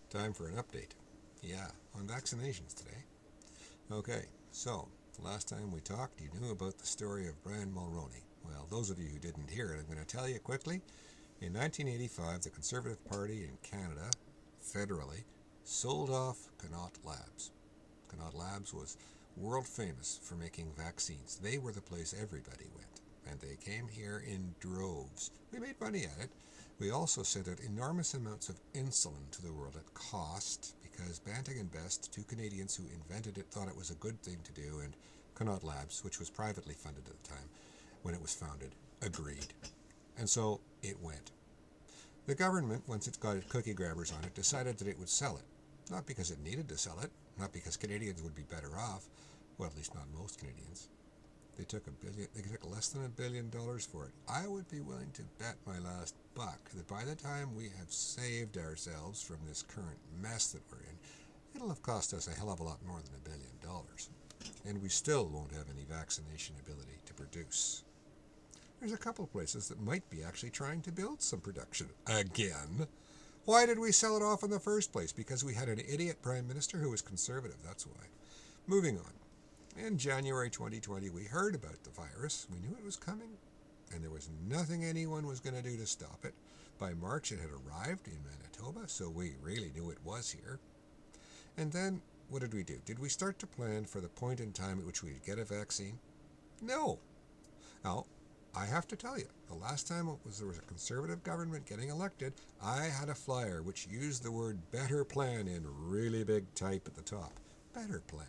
Time for an update. Yeah, on vaccinations today. Okay, so last time we talked, you knew about the story of Brian Mulroney. Well, those of you who didn't hear it, I'm going to tell you quickly. In 1985, the Conservative Party in Canada, federally, sold off Connaught Labs. Connaught Labs was world famous for making vaccines. They were the place everybody went, and they came here in droves. We made money at it. We also sent out enormous amounts of insulin to the world at cost because Banting and Best, two Canadians who invented it, thought it was a good thing to do, and Connaught Labs, which was privately funded at the time when it was founded, agreed. And so it went. The government, once it got its cookie grabbers on it, decided that it would sell it. Not because it needed to sell it, not because Canadians would be better off, well, at least not most Canadians. They took less than $1 billion for it. I would be willing to bet my last buck that by the time we have saved ourselves from this current mess that we're in, it'll have cost us a hell of a lot more than $1 billion. And we still won't have any vaccination ability to produce. There's a couple places that might be actually trying to build some production again. Why did we sell it off in the first place? Because we had an idiot prime minister who was conservative, that's why. Moving on. In January 2020, we heard about the virus. We knew it was coming, and there was nothing anyone was going to do to stop it. By March, it had arrived in Manitoba, so we really knew it was here. And then, what did we do? Did we start to plan for the point in time at which we'd get a vaccine? No. Now, I have to tell you, the last time there was a conservative government getting elected, I had a flyer which used the word better plan in really big type at the top. Better plan.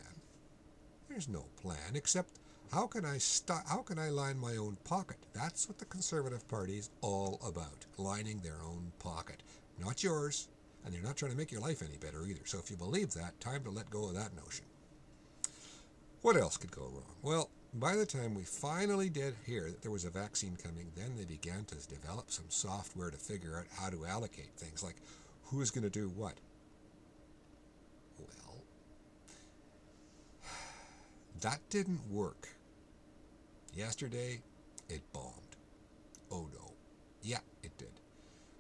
There's no plan except how can I line my own pocket? That's what the Conservative Party is all about, lining their own pocket, not yours, and they're not trying to make your life any better either. So if you believe that, time to let go of that notion. What else could go wrong? Well, by the time we finally did hear that there was a vaccine coming, then they began to develop some software to figure out how to allocate things, like who's going to do what. Well, that didn't work. Yesterday, it bombed. Oh no. Yeah, it did.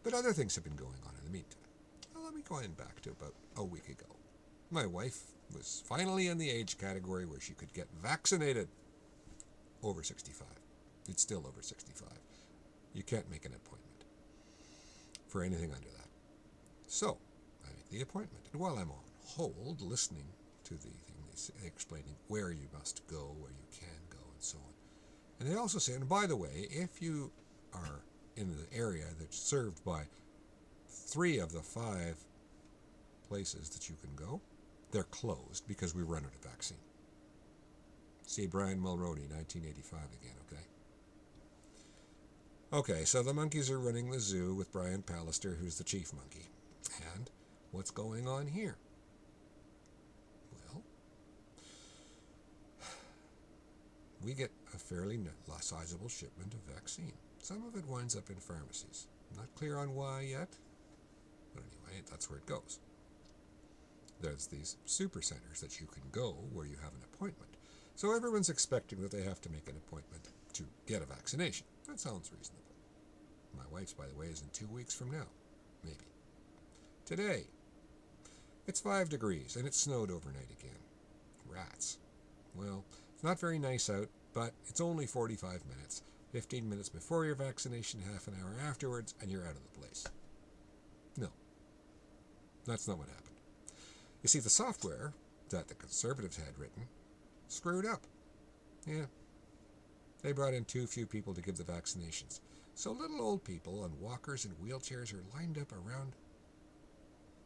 But other things have been going on in the meantime. Well, let me go in back to about a week ago. My wife was finally in the age category where she could get vaccinated. Over 65. It's still over 65. You can't make an appointment for anything under that. So, I make the appointment. And while I'm on hold, listening to the thing, explaining where you must go, where you can go, and so on. And they also say, and by the way, if you are in the area that's served by 3 of the 5 places that you can go, they're closed because we run out of vaccine. See Brian Mulroney, 1985 again, okay? Okay, so the monkeys are running the zoo with Brian Pallister, who's the chief monkey. And what's going on here? Well, we get a fairly sizable shipment of vaccine. Some of it winds up in pharmacies. I'm not clear on why yet, but anyway, that's where it goes. There's these super centers that you can go where you have an appointment. So everyone's expecting that they have to make an appointment to get a vaccination. That sounds reasonable. My wife's, by the way, is in 2 weeks from now. Maybe. Today, it's 5 degrees and it snowed overnight again. Rats. Well, it's not very nice out, but it's only 45 minutes. 15 minutes before your vaccination, half an hour afterwards, and you're out of the place. No. That's not what happened. You see, the software that the Conservatives had written screwed up. Yeah. They brought in too few people to give the vaccinations. So little old people on walkers and wheelchairs are lined up around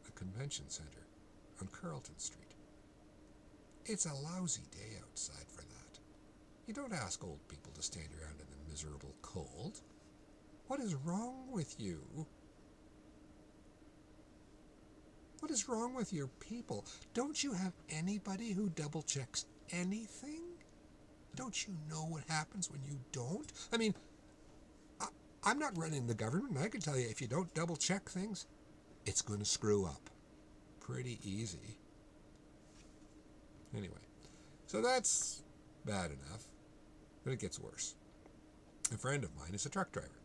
the convention center on Carleton Street. It's a lousy day outside for that. You don't ask old people to stand around in the miserable cold. What is wrong with you? What is wrong with your people? Don't you have anybody who double checks anything? Don't you know what happens when you don't? I mean, I'm not running the government, and I can tell you if you don't double check things, it's going to screw up. Pretty easy. Anyway, so that's bad enough, but it gets worse. A friend of mine is a truck driver.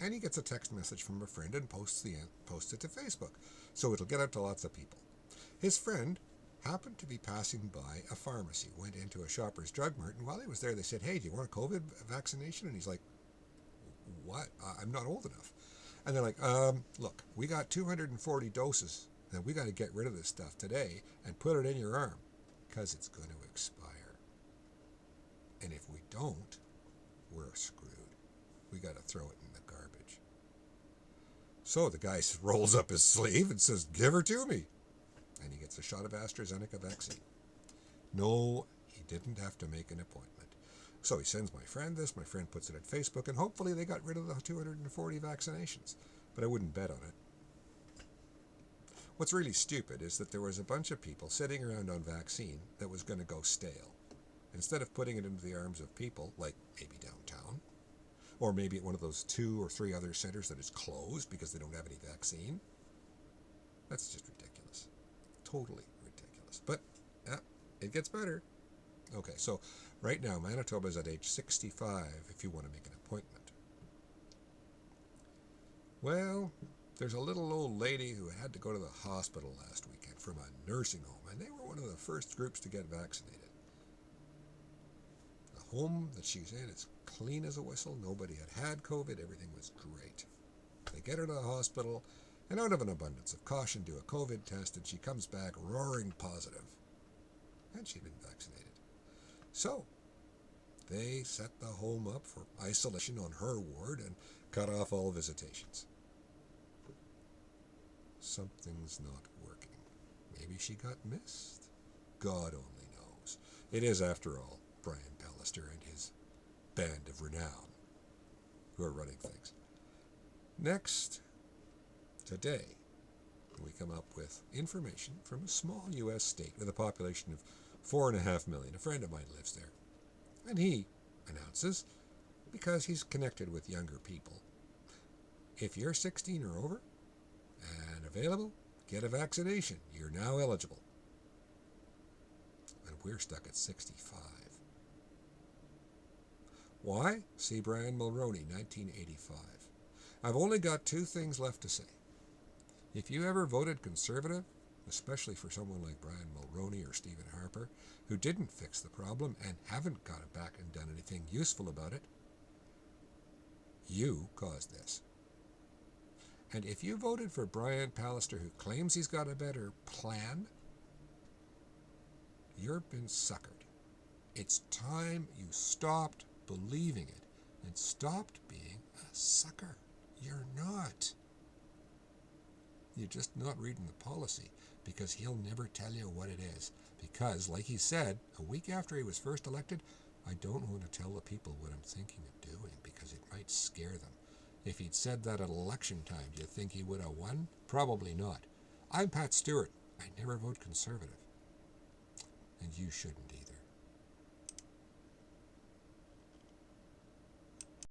And he gets a text message from a friend and posts it to Facebook. So it'll get out to lots of people. His friend happened to be passing by a pharmacy, went into a Shoppers Drug Mart, and while he was there, they said, "Hey, do you want a COVID vaccination?" And he's like, "What? I'm not old enough." And they're like, "Look, we got 240 doses, and we got to get rid of this stuff today and put it in your arm, because it's going to expire. And if we don't, we're screwed. We got to throw it in the garbage." So the guy rolls up his sleeve and says, "Give her to me." And he gets a shot of AstraZeneca vaccine. No, he didn't have to make an appointment. So he sends my friend this, my friend puts it at Facebook, and hopefully they got rid of the 240 vaccinations. But I wouldn't bet on it. What's really stupid is that there was a bunch of people sitting around on vaccine that was going to go stale. Instead of putting it into the arms of people, like maybe downtown, or maybe at one of those 2 or 3 other centers that is closed because they don't have any vaccine. That's just ridiculous. Totally ridiculous. But it gets better. Okay, so right now Manitoba is at age 65 if you want to make an appointment. Well, there's a little old lady who had to go to the hospital last weekend from a nursing home, and they were one of the first groups to get vaccinated. The home that she's in is clean as a whistle. Nobody had COVID. Everything was great. They get her to the hospital, and out of an abundance of caution, do a COVID test, and she comes back roaring positive. And she'd been vaccinated. So they set the home up for isolation on her ward and cut off all visitations. Something's not working. Maybe she got missed. God only knows. It is, after all, Brian Pallister and his band of renown who are running things. Next, today, we come up with information from a small U.S. state with a population of 4.5 million. A friend of mine lives there. And he announces, because he's connected with younger people, if you're 16 or over and available, get a vaccination. You're now eligible. And we're stuck at 65. Why? See Brian Mulroney, 1985. I've only got 2 things left to say. If you ever voted Conservative, especially for someone like Brian Mulroney or Stephen Harper, who didn't fix the problem and haven't got it back and done anything useful about it, you caused this. And if you voted for Brian Pallister, who claims he's got a better plan, you've been suckered. It's time you stopped believing it and stopped being a sucker. You're not. You're just not reading the policy, because he'll never tell you what it is. Because, like he said, a week after he was first elected, I don't want to tell the people what I'm thinking of doing because it might scare them. If he'd said that at election time, do you think he would have won? Probably not. I'm Pat Stewart. I never vote Conservative. And you shouldn't either.